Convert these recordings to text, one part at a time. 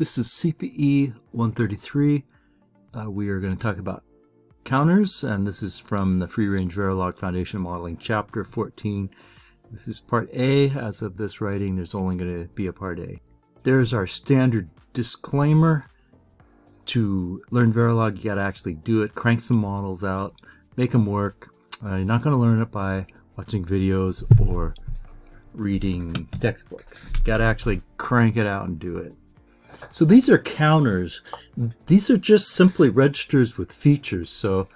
This is CPE 133. We are going to talk about counters, and this is from the Free Range Verilog Foundation Modeling Chapter 14. This is Part A. As of this writing, there's only going to be a Part A. There's our standard disclaimer. To learn Verilog, you got to actually do it, crank some models out, make them work. You're not going to learn it by watching videos or reading textbooks. Got to actually crank it out and do it. So these are counters. These are just simply registers with features. So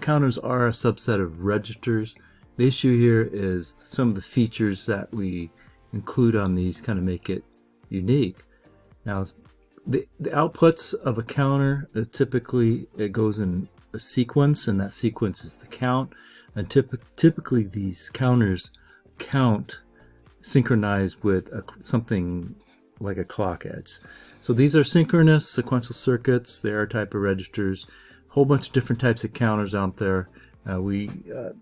counters are a subset of registers. The issue here is some of the features that we include on these kind of make it unique. Now, the outputs of a counter, typically it goes in a sequence, and that sequence is the count. And typically these counters count synchronized with something like a clock edge. So these are synchronous sequential circuits. They are a type of registers. A whole bunch of different types of counters out there. The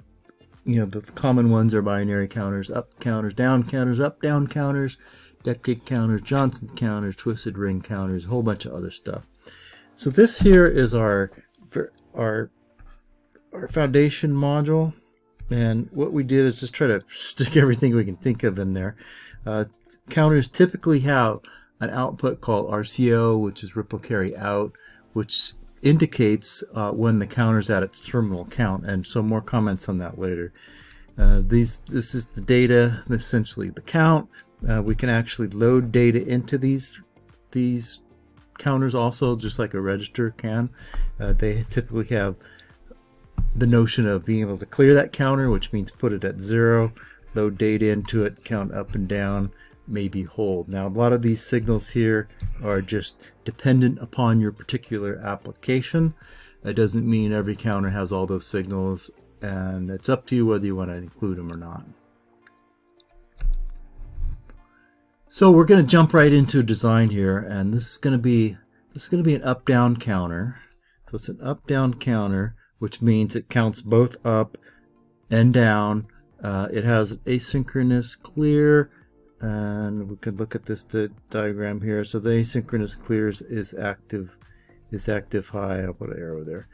common ones are binary counters, up counters, down counters, up down counters, decade counters, Johnson counters, twisted ring counters, a whole bunch of other stuff. So this here is our foundation module, and what we did is just try to stick everything we can think of in there. Counters typically have an output called RCO, which is ripple carry out, which indicates when the counter's at its terminal count, and so more comments on that later. This is the data, essentially the count. We can actually load data into these counters also, just like a register can. They typically have the notion of being able to clear that counter, which means put it at 0, load data into it, count up and down, maybe hold. Now, a lot of these signals here are just dependent upon your particular application. It doesn't mean every counter has all those signals, and it's up to you whether you want to include them or not. So we're going to jump right into design here, and this is going to be an up-down counter. So it's an up-down counter, which means it counts both up and down. It has asynchronous clear, and we could look at this diagram here. So the asynchronous clears is active high. I'll put an arrow there.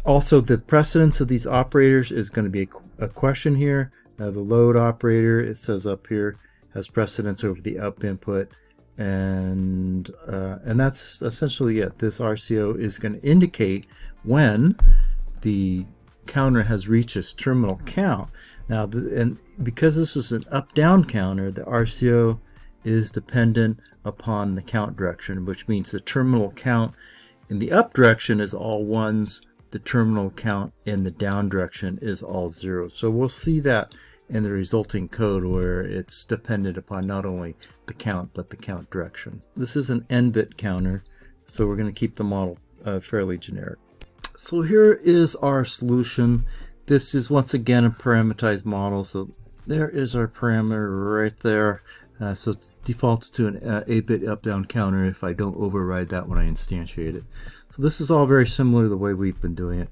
Also, the precedence of these operators is going to be a question here. The load operator, it says up here, has precedence over the up input, and that's essentially it. This RCO is going to indicate when the counter has reached its terminal count. Now, and because this is an up-down counter, the RCO is dependent upon the count direction, which means the terminal count in the up direction is all ones, the terminal count in the down direction is all zeros. So we'll see that in the resulting code where it's dependent upon not only the count but the count direction. This is an n-bit counter, so we're going to keep the model fairly generic. So here is our solution. This is once again a parameterized model, so there is our parameter right there. So it defaults to an 8-bit up-down counter if I don't override that when I instantiate it. So this is all very similar to the way we've been doing it.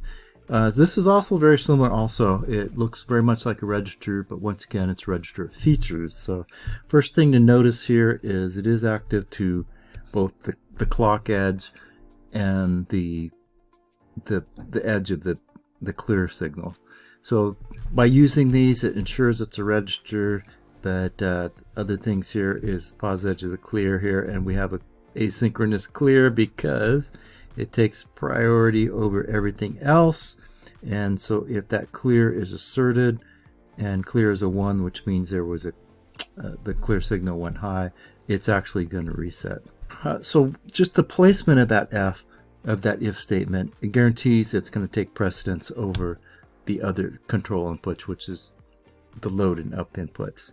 This is also very similar also. It looks very much like a register, but once again it's a register of features. So first thing to notice here is it is active to both the clock edge and the edge of the clear signal. So by using these, it ensures it's a register, but other things here is positive edge of the clear here, and we have a asynchronous clear because it takes priority over everything else. And so if that clear is asserted and clear is a 1, which means there was the clear signal went high, it's actually going to reset. So just the placement of that if statement, it guarantees it's going to take precedence over the other control inputs, which is the load and up inputs.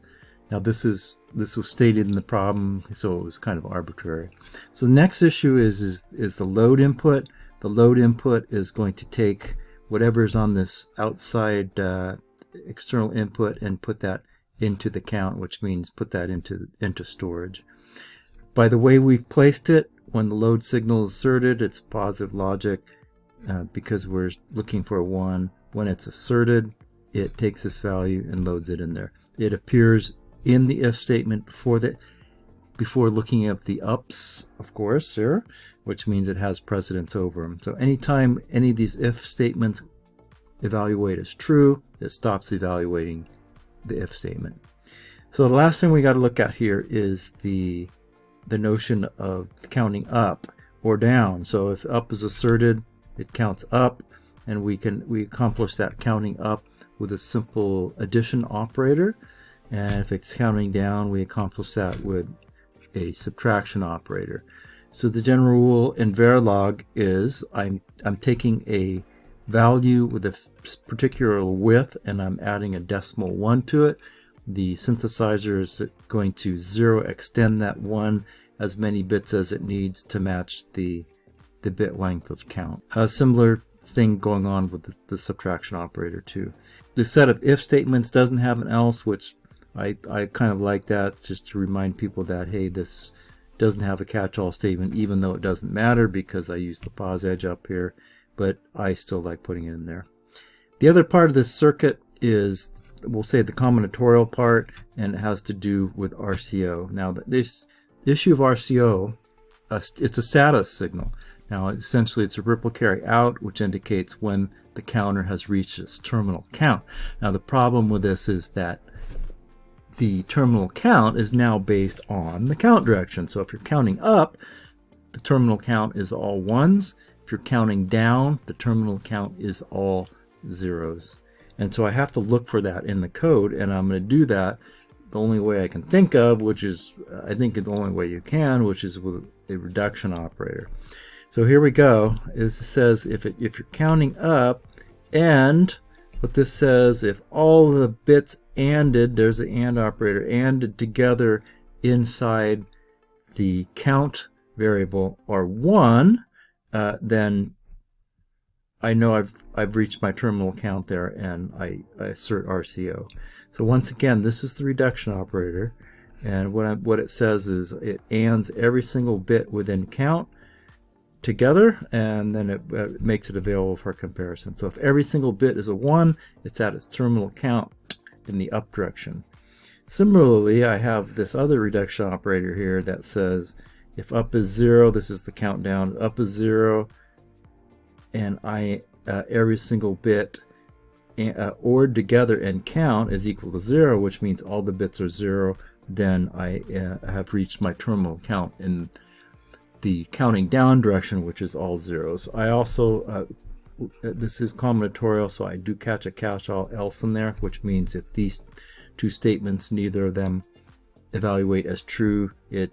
Now this was stated in the problem, so it was kind of arbitrary. So the next issue is the load input. The load input is going to take whatever's on this outside external input and put that into the count, which means put that into storage. By the way we've placed it, when the load signal is asserted, it's positive logic because we're looking for a 1. When it's asserted, it takes this value and loads it in there. It appears in the if statement before the before looking at the ups, of course, here, which means it has precedence over them. So anytime any of these if statements evaluate as true, it stops evaluating the if statement. So the last thing we got to look at here is the notion of counting up or down. So if up is asserted, it counts up, and we accomplish that counting up with a simple addition operator. And if it's counting down, we accomplish that with a subtraction operator. So the general rule in Verilog is I'm taking a value with a particular width and I'm adding a decimal 1 to it. The synthesizer is going to 0 extend that 1 as many bits as it needs to match the bit length of count. A similar thing going on with the subtraction operator too. The set of if statements doesn't have an else, which I kind of like that, just to remind people that, hey, this doesn't have a catch-all statement, even though it doesn't matter because I use the pause edge up here, but I still like putting it in there. The other part of this circuit is, we'll say, the combinatorial part, and it has to do with RCO. Now, this issue of RCO, it's a status signal. Now, essentially, it's a ripple carry out, which indicates when the counter has reached its terminal count. Now, the problem with this is that the terminal count is now based on the count direction. So if you're counting up, the terminal count is all ones. If you're counting down, the terminal count is all zeros. And so I have to look for that in the code, and I'm going to do that the only way I can think of, which is, I think the only way you can, which is with a reduction operator. So here we go. It says if you're counting up, and what this says, if all the bits ANDed, there's the AND operator, ANDed together inside the count variable are 1, then I know I've reached my terminal count there, and I assert RCO. So once again, this is the reduction operator, and what it says is it ANDs every single bit within count together, and then it makes it available for comparison. So if every single bit is a 1, it's at its terminal count in the up direction. Similarly, I have this other reduction operator here that says if up is 0, this is the countdown, up is 0, and every single bit ORed together and count is equal to 0, which means all the bits are 0, then I have reached my terminal count in the counting down direction, which is all zeros. I also, this is combinatorial, so I do catch a catch-all else in there, which means if these two statements, neither of them evaluate as true, it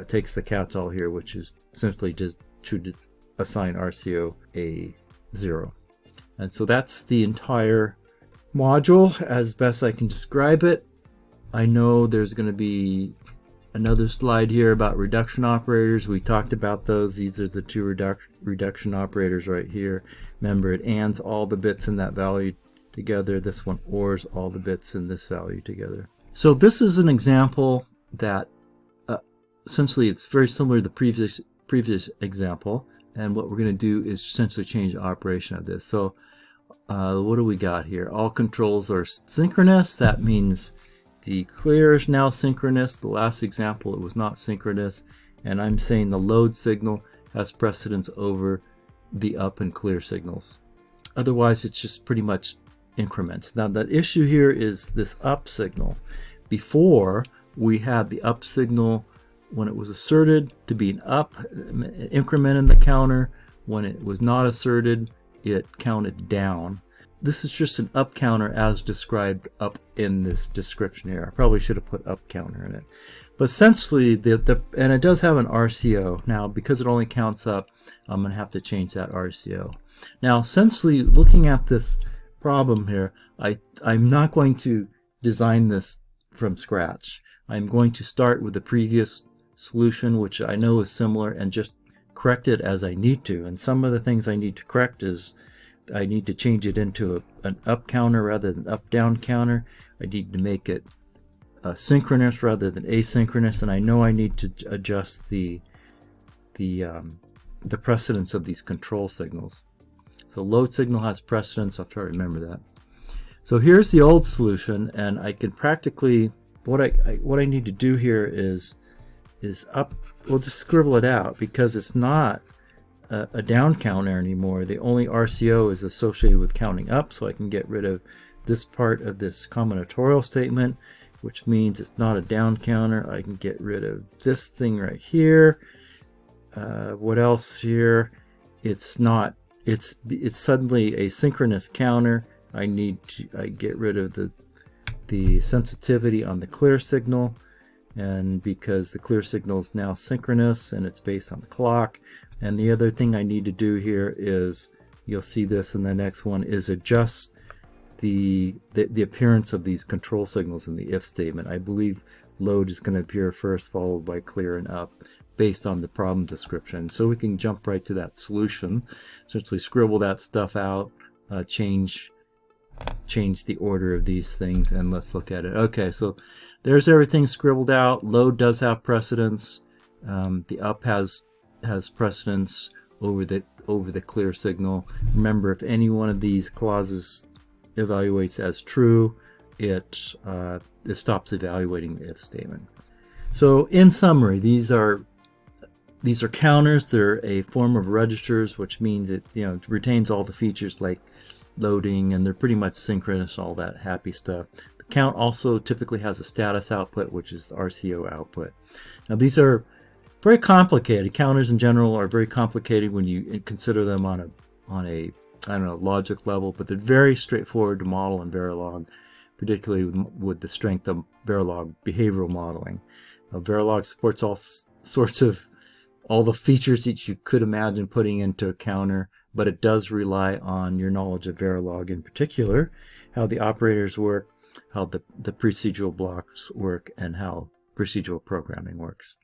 takes the catch-all here, which is simply just to assign RCO a 0. And so that's the entire module as best I can describe it. I know there's going to be another slide here about reduction operators. We talked about those. These are the two reduction operators right here. Remember, it ANDs all the bits in that value together. This one ORs all the bits in this value together. So this is an example that essentially it's very similar to the previous example. And what we're going to do is essentially change the operation of this. So what do we got here? All controls are synchronous. That means the clear is now synchronous. The last example, it was not synchronous. And I'm saying the load signal has precedence over the up and clear signals. Otherwise, it's just pretty much increments. Now, the issue here is this up signal. Before, we had the up signal when it was asserted to be an up increment in the counter. When it was not asserted, it counted down. This is just an up counter as described up in this description here. I probably should have put up counter in it. But essentially, and it does have an RCO. Now, because it only counts up, I'm going to have to change that RCO. Now, essentially, looking at this problem here, I'm not going to design this from scratch. I'm going to start with the previous solution, which I know is similar, and just correct it as I need to. And some of the things I need to correct is I need to change it into an up counter rather than up down counter. I need to make it synchronous rather than asynchronous, and I know I need to adjust the precedence of these control signals. So load signal has precedence. I'll try to remember that. So here's the old solution, and I can practically what I need to do here is is up. We'll just scribble it out because it's not a down counter anymore. The only RCO is associated with counting up, so I can get rid of this part of this combinatorial statement, which means it's not a down counter. I can get rid of this thing right here. What else here? It's not. It's suddenly a synchronous counter. I get rid of the sensitivity on the clear signal, and because the clear signal is now synchronous and it's based on the clock. And the other thing I need to do here is, you'll see this in the next one, is adjust the appearance of these control signals in the if statement. I believe load is going to appear first, followed by clear and up, based on the problem description. So we can jump right to that solution, essentially scribble that stuff out, change the order of these things, and let's look at it. Okay, so there's everything scribbled out. Load does have precedence. The up has precedence over the clear signal. Remember, if any one of these clauses evaluates as true, it stops evaluating the if statement. So in summary, these are counters. They're a form of registers, which means it retains all the features like loading, and they're pretty much synchronous, all that happy stuff. The count also typically has a status output, which is the RCO output. Now these are very complicated. Counters in general are very complicated when you consider them on a I don't know, logic level, but they're very straightforward to model in Verilog, particularly with the strength of Verilog behavioral modeling. Verilog supports all the features that you could imagine putting into a counter, but it does rely on your knowledge of Verilog, in particular, how the operators work, how the procedural blocks work, and how procedural programming works.